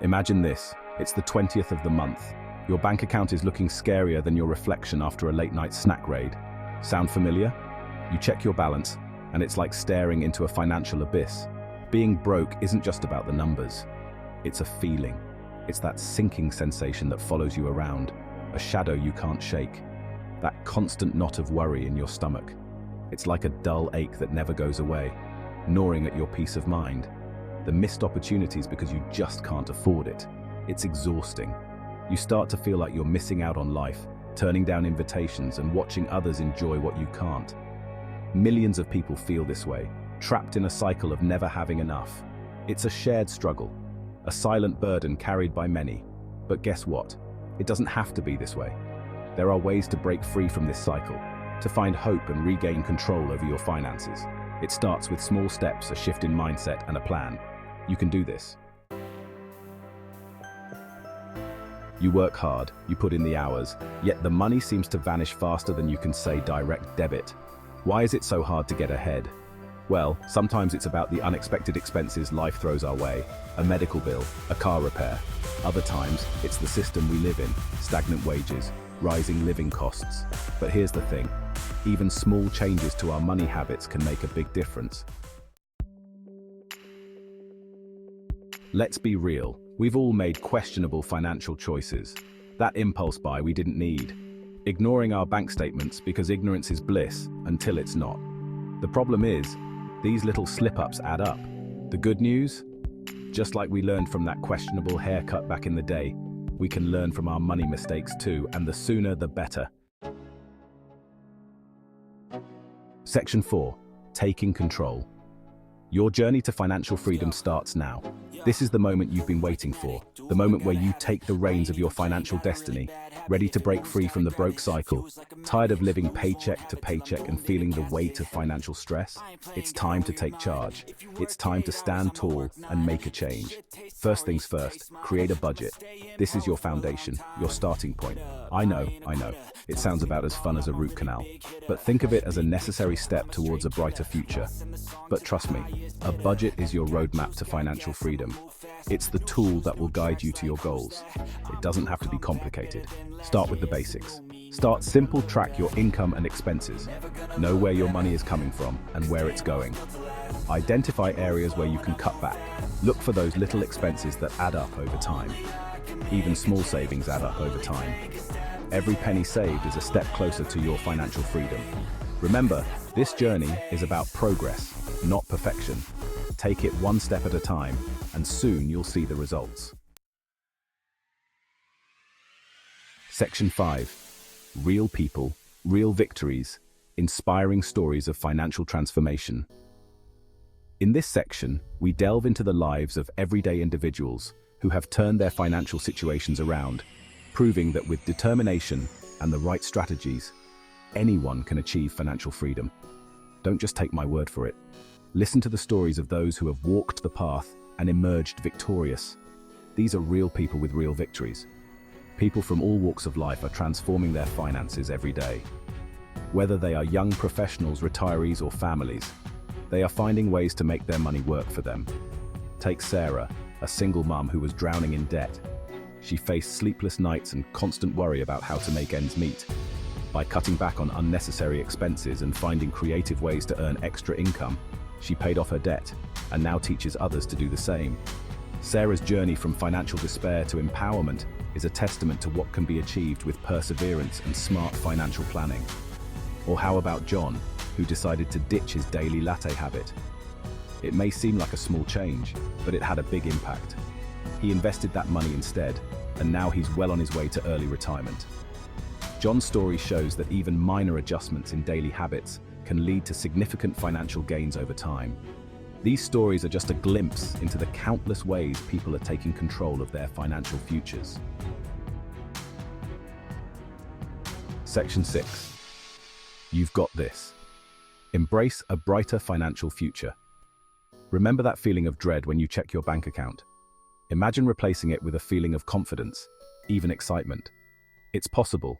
Imagine this, it's the 20th of the month. Your bank account is looking scarier than your reflection after a late-night snack raid. Sound familiar? You check your balance, and it's like staring into a financial abyss. Being broke isn't just about the numbers. It's a feeling. It's that sinking sensation that follows you around, a shadow you can't shake. That constant knot of worry in your stomach. It's like a dull ache that never goes away, gnawing at your peace of mind. The missed opportunities because you just can't afford it. It's exhausting. You start to feel like you're missing out on life, turning down invitations and watching others enjoy what you can't. Millions of people feel this way, trapped in a cycle of never having enough. It's a shared struggle, a silent burden carried by many. But guess what? It doesn't have to be this way. There are ways to break free from this cycle, to find hope and regain control over your finances. It starts with small steps, a shift in mindset, and a plan. You can do this. You work hard, you put in the hours, yet the money seems to vanish faster than you can say direct debit. Why is it so hard to get ahead? Well, sometimes it's about the unexpected expenses life throws our way, a medical bill, a car repair. Other times, it's the system we live in, stagnant wages, rising living costs. But here's the thing, even small changes to our money habits can make a big difference. Let's be real, we've all made questionable financial choices. That impulse buy we didn't need. Ignoring our bank statements because ignorance is bliss until it's not. The problem is, these little slip-ups add up. The good news? Just like we learned from that questionable haircut back in the day, we can learn from our money mistakes too, and the sooner the better. Section 4. Taking control. Your journey to financial freedom starts now. This is the moment you've been waiting for, the moment where you take the reins of your financial destiny, ready to break free from the broke cycle. Tired of living paycheck to paycheck and feeling the weight of financial stress? It's time to take charge. It's time to stand tall and make a change. First things first, create a budget. This is your foundation, your starting point. I know, it sounds about as fun as a root canal, but think of it as a necessary step towards a brighter future. But trust me, a budget is your roadmap to financial freedom. It's the tool that will guide you to your goals. It doesn't have to be complicated. Start with the basics. Start simple, track your income and expenses. Know where your money is coming from and where it's going. Identify areas where you can cut back. Look for those little expenses that add up over time. Even small savings add up over time. Every penny saved is a step closer to your financial freedom. Remember, this journey is about progress, not perfection. Take it one step at a time, and soon you'll see the results. Section 5. Real people, real victories, inspiring stories of financial transformation. In this section, we delve into the lives of everyday individuals who have turned their financial situations around, proving that with determination and the right strategies, anyone can achieve financial freedom. Don't just take my word for it. Listen to the stories of those who have walked the path and emerged victorious. These are real people with real victories. People from all walks of life are transforming their finances every day. Whether they are young professionals, retirees, or families, they are finding ways to make their money work for them. Take Sarah, a single mum who was drowning in debt. She faced sleepless nights and constant worry about how to make ends meet. By cutting back on unnecessary expenses and finding creative ways to earn extra income, she paid off her debt and now teaches others to do the same. Sarah's journey from financial despair to empowerment is a testament to what can be achieved with perseverance and smart financial planning. Or how about John, who decided to ditch his daily latte habit? It may seem like a small change, but it had a big impact. He invested that money instead, and now he's well on his way to early retirement. John's story shows that even minor adjustments in daily habits can lead to significant financial gains over time. These stories are just a glimpse into the countless ways people are taking control of their financial futures. Section 6. You've got this. Embrace a brighter financial future. Remember that feeling of dread when you check your bank account? Imagine replacing it with a feeling of confidence, even excitement. It's possible.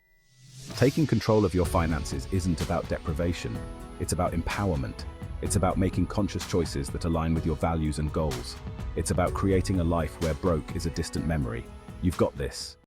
Taking control of your finances isn't about deprivation, it's about empowerment. It's about making conscious choices that align with your values and goals. It's about creating a life where broke is a distant memory. You've got this.